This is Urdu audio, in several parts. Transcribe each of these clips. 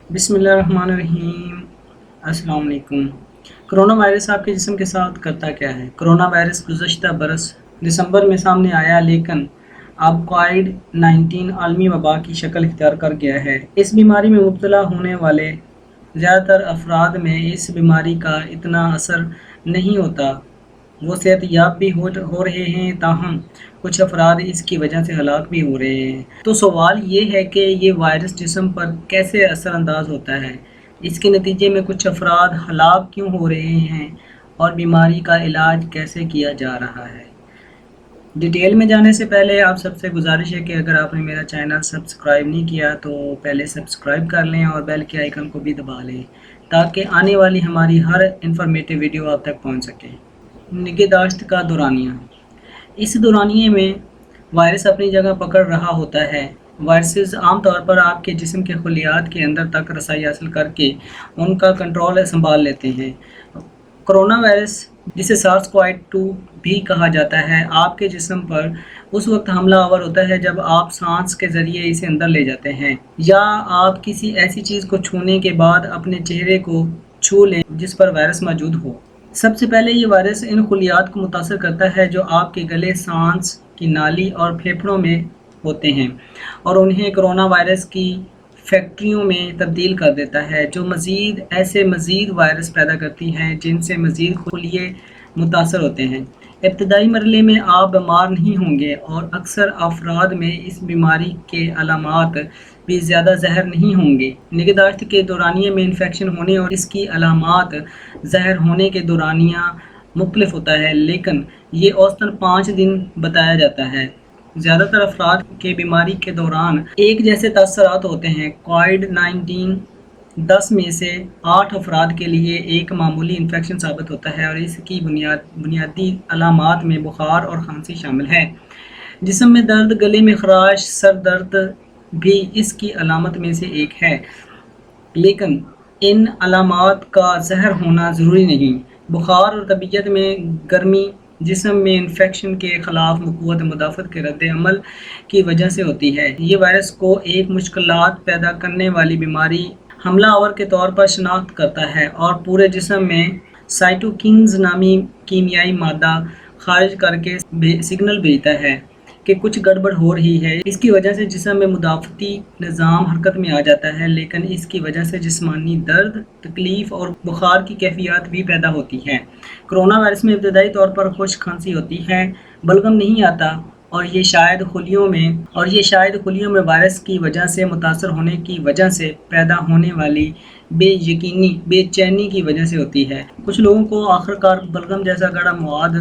بسم اللہ الرحمن الرحیم۔ السلام علیکم۔ کرونا وائرس آپ کے جسم کے ساتھ کرتا کیا ہے؟ کرونا وائرس گزشتہ برس دسمبر میں سامنے آیا، لیکن اب کووڈ-19 عالمی وبا کی شکل اختیار کر گیا ہے۔ اس بیماری میں مبتلا ہونے والے زیادہ تر افراد میں اس بیماری کا اتنا اثر نہیں ہوتا، وہ صحت یاب بھی ہو رہے ہیں، تاہم کچھ افراد اس کی وجہ سے ہلاک بھی ہو رہے ہیں۔ تو سوال یہ ہے کہ یہ وائرس جسم پر کیسے اثر انداز ہوتا ہے، اس کے نتیجے میں کچھ افراد ہلاک کیوں ہو رہے ہیں، اور بیماری کا علاج کیسے کیا جا رہا ہے۔ ڈیٹیل میں جانے سے پہلے آپ سب سے گزارش ہے کہ اگر آپ نے میرا چینل سبسکرائب نہیں کیا تو پہلے سبسکرائب کر لیں اور بیل کے آئیکن کو بھی دبا لیں تاکہ آنے والی ہماری ہر انفارمیٹیو ویڈیو آپ تک پہنچ سکے۔ نگہداشت کا دورانیہ۔ اس دورانیے میں وائرس اپنی جگہ پکڑ رہا ہوتا ہے۔ وائرسز عام طور پر آپ کے جسم کے خلیات کے اندر تک رسائی حاصل کر کے ان کا کنٹرول سنبھال لیتے ہیں۔ کرونا وائرس، جسے SARS-CoV-2 بھی کہا جاتا ہے، آپ کے جسم پر اس وقت حملہ آور ہوتا ہے جب آپ سانس کے ذریعے اسے اندر لے جاتے ہیں، یا آپ کسی ایسی چیز کو چھونے کے بعد اپنے چہرے کو چھو لیں جس پر وائرس موجود ہو۔ سب سے پہلے یہ وائرس ان خلیات کو متاثر کرتا ہے جو آپ کے گلے، سانس کی نالی اور پھیپھڑوں میں ہوتے ہیں، اور انہیں کرونا وائرس کی فیکٹریوں میں تبدیل کر دیتا ہے، جو مزید وائرس پیدا کرتی ہیں جن سے مزید خلیے متاثر ہوتے ہیں۔ ابتدائی مرحلے میں آپ بیمار نہیں ہوں گے، اور اکثر افراد میں اس بیماری کے علامات بھی زیادہ ظاہر نہیں ہوں گے۔ نگہداشت کے دورانیے میں انفیکشن ہونے اور اس کی علامات ظاہر ہونے کے دورانیہ مختلف ہوتا ہے، لیکن یہ اوسطاً 5 دن بتایا جاتا ہے۔ زیادہ تر افراد کے بیماری کے دوران ایک جیسے تاثرات ہوتے ہیں۔ کووڈ-19 10 میں سے 8 افراد کے لیے ایک معمولی انفیکشن ثابت ہوتا ہے، اور اس کی بنیادی علامات میں بخار اور کھانسی شامل ہے۔ جسم میں درد، گلے میں خراش، سر درد بھی اس کی علامت میں سے ایک ہے، لیکن ان علامات کا ظاہر ہونا ضروری نہیں۔ بخار اور طبیعت میں گرمی جسم میں انفیکشن کے خلاف قوت مدافعت کے رد عمل کی وجہ سے ہوتی ہے۔ یہ وائرس کو ایک مشکلات پیدا کرنے والی بیماری حملہ آور کے طور پر شناخت کرتا ہے، اور پورے جسم میں سائٹوکینز نامی کیمیائی مادہ خارج کر کے سگنل بھیجتا ہے کہ کچھ گڑبڑ ہو رہی ہے۔ اس کی وجہ سے جسم میں مدافعتی نظام حرکت میں آ جاتا ہے، لیکن اس کی وجہ سے جسمانی درد، تکلیف اور بخار کی کیفیات بھی پیدا ہوتی ہیں۔ کرونا وائرس میں ابتدائی طور پر خشک کھانسی ہوتی ہے، بلغم نہیں آتا، اور یہ شاید خلیوں میں وائرس کی وجہ سے متاثر ہونے کی وجہ سے پیدا ہونے والی بے چینی کی وجہ سے ہوتی ہے۔ کچھ لوگوں کو آخرکار بلغم جیسا گاڑھا مواد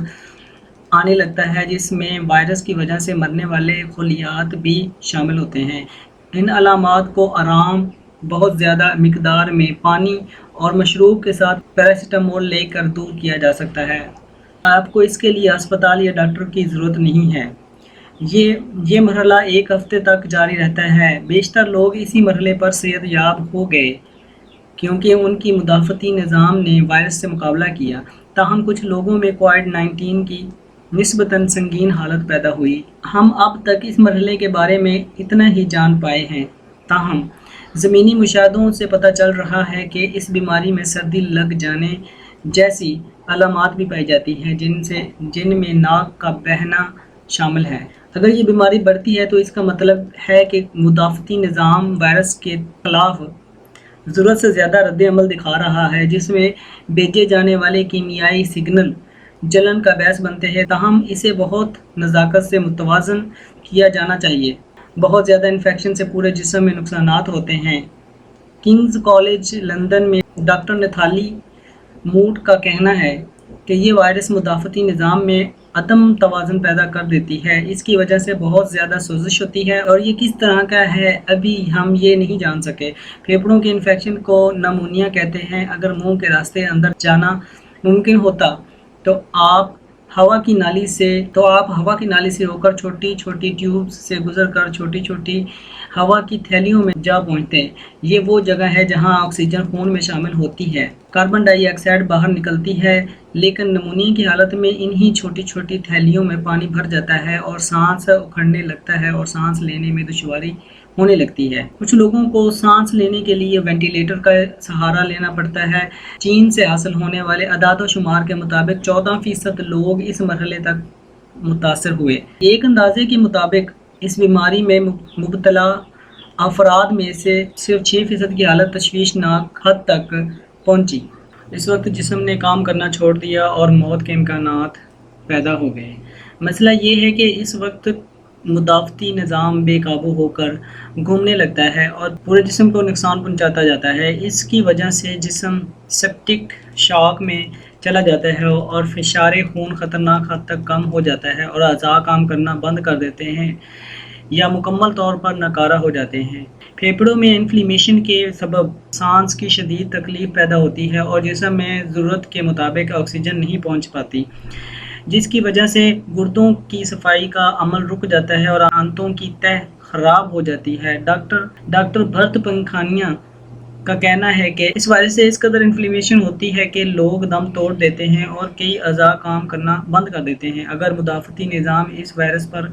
آنے لگتا ہے، جس میں وائرس کی وجہ سے مرنے والے خلیات بھی شامل ہوتے ہیں۔ ان علامات کو آرام، بہت زیادہ مقدار میں پانی اور مشروب کے ساتھ پیراسیٹامول لے کر دور کیا جا سکتا ہے۔ آپ کو اس کے لیے ہسپتال یا ڈاکٹر کی ضرورت نہیں ہے۔ یہ مرحلہ 1 ہفتے تک جاری رہتا ہے۔ بیشتر لوگ اسی مرحلے پر صحت یاب ہو گئے کیونکہ ان کی مدافعتی نظام نے وائرس سے مقابلہ کیا، تاہم کچھ لوگوں میں کووڈ-19 کی نسبتاً سنگین حالت پیدا ہوئی۔ ہم اب تک اس مرحلے کے بارے میں اتنا ہی جان پائے ہیں، تاہم زمینی مشاہدوں سے پتہ چل رہا ہے کہ اس بیماری میں سردی لگ جانے جیسی علامات بھی پائی جاتی ہیں، جن میں ناک کا بہنا شامل ہے۔ اگر یہ بیماری بڑھتی ہے تو اس کا مطلب ہے کہ مدافعتی نظام وائرس کے خلاف ضرورت سے زیادہ رد عمل دکھا رہا ہے، جس میں بھیجے جانے والے کیمیائی سگنل جلن کا باعث بنتے ہیں، تاہم اسے بہت نزاکت سے متوازن کیا جانا چاہیے۔ بہت زیادہ انفیکشن سے پورے جسم میں نقصانات ہوتے ہیں۔ کنگز کالج لندن میں ڈاکٹر نتھالی موٹ کا کہنا ہے کہ یہ وائرس مدافعتی نظام میں عدم توازن پیدا کر دیتی ہے۔ اس کی وجہ سے بہت زیادہ سوزش ہوتی ہے، اور یہ کس طرح کا ہے ابھی ہم یہ نہیں جان سکے۔ پھیپھڑوں کے انفیکشن کو نمونیا کہتے ہیں۔ اگر منہ کے راستے اندر جانا ممکن ہوتا تو آپ ہوا کی نالی سے ہو کر چھوٹی چھوٹی ٹیوبز سے گزر کر چھوٹی چھوٹی ہوا کی تھیلیوں میں جا پہنچتے۔ یہ وہ جگہ ہے جہاں آکسیجن خون میں شامل ہوتی ہے، کاربن ڈائی آکسائڈ باہر نکلتی ہے، لیکن نمونیا کی حالت میں انہی چھوٹی چھوٹی تھیلیوں میں پانی بھر جاتا ہے اور سانس اکھڑنے لگتا ہے اور سانس لینے میں دشواری ہونے لگتی ہے۔ کچھ لوگوں کو سانس لینے کے لیے وینٹیلیٹر کا سہارا لینا پڑتا ہے۔ چین سے حاصل ہونے والے اعداد و شمار کے مطابق 14% لوگ اس مرحلے تک متاثر ہوئے۔ ایک اندازے کے مطابق اس بیماری میں مبتلا افراد میں سے صرف 6% کی حالت تشویشناک حد تک پہنچی۔ اس وقت جسم نے کام کرنا چھوڑ دیا اور موت کے امکانات پیدا ہو گئے۔ مسئلہ یہ ہے کہ اس وقت مدافعتی نظام بے قابو ہو کر گھومنے لگتا ہے اور پورے جسم کو نقصان پہنچاتا جاتا ہے۔ اس کی وجہ سے جسم سیپٹک شاک میں چلا جاتا ہے اور فشار خون خطرناک حد تک کم ہو جاتا ہے اور اعضاء کام کرنا بند کر دیتے ہیں یا مکمل طور پر ناکارہ ہو جاتے ہیں۔ پھیپھڑوں میں انفلیمیشن کے سبب سانس کی شدید تکلیف پیدا ہوتی ہے اور جسم میں ضرورت کے مطابق آکسیجن نہیں پہنچ پاتی، جس کی وجہ سے گردوں کی صفائی کا عمل رک جاتا ہے اور آنتوں کی تہ خراب ہو جاتی ہے۔ ڈاکٹر بھرت پنکھانیا کا کہنا ہے کہ اس وائرس سے اس قدر انفلیمیشن ہوتی ہے کہ لوگ دم توڑ دیتے ہیں اور کئی اعضاء کام کرنا بند کر دیتے ہیں۔ اگر مدافعتی نظام اس وائرس پر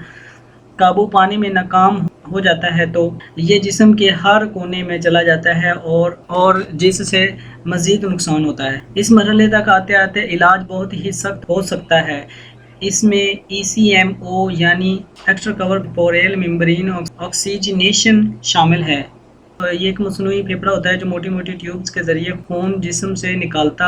قابو پانے میں ناکام ہو جاتا ہے تو یہ جسم کے ہر کونے میں چلا جاتا ہے اور جس سے مزید نقصان ہوتا ہے۔ اس مرحلے تک آتے آتے علاج بہت ہی سخت ہو سکتا ہے۔ اس میں ECMO یعنی ایکسٹرا کورپوریل ممبرین آکسیجنیشن شامل ہے۔ یہ ایک مصنوعی پھیپھڑا ہوتا ہے جو موٹی موٹی ٹیوبز کے ذریعے خون جسم سے نکالتا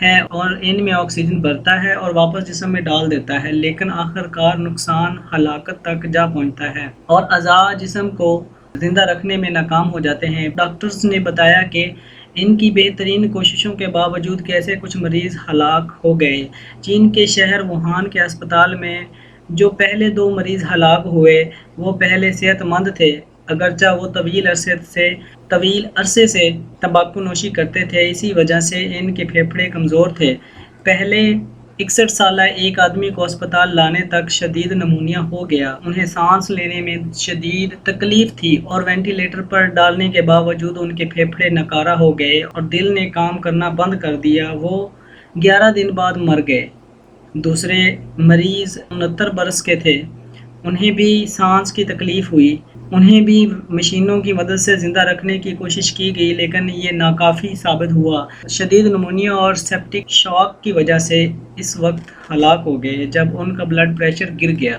ہے اور ان میں آکسیجن بھرتا ہے اور واپس جسم میں ڈال دیتا ہے، لیکن آخر کار نقصان ہلاکت تک جا پہنچتا ہے اور اعضاء جسم کو زندہ رکھنے میں ناکام ہو جاتے ہیں۔ ڈاکٹرز نے بتایا کہ ان کی بہترین کوششوں کے باوجود کیسے کچھ مریض ہلاک ہو گئے۔ چین کے شہر ووہان کے اسپتال میں جو پہلے 2 مریض ہلاک ہوئے وہ پہلے صحت مند تھے، اگرچہ وہ طویل عرصے سے تمباکو نوشی کرتے تھے۔ اسی وجہ سے ان کے پھیپھڑے کمزور تھے۔ پہلے 61 سالہ ایک آدمی کو اسپتال لانے تک شدید نمونیا ہو گیا۔ انہیں سانس لینے میں شدید تکلیف تھی اور وینٹیلیٹر پر ڈالنے کے باوجود ان کے پھیپھڑے ناکارہ ہو گئے اور دل نے کام کرنا بند کر دیا۔ وہ 11 دن بعد مر گئے۔ دوسرے مریض 69 برس کے تھے۔ انہیں بھی سانس کی تکلیف ہوئی۔ انہیں بھی مشینوں کی مدد سے زندہ رکھنے کی کوشش کی گئی لیکن یہ ناکافی ثابت ہوا۔ شدید نمونیا اور سیپٹک شاک کی وجہ سے اس وقت ہلاک ہو گئے جب ان کا بلڈ پریشر گر گیا۔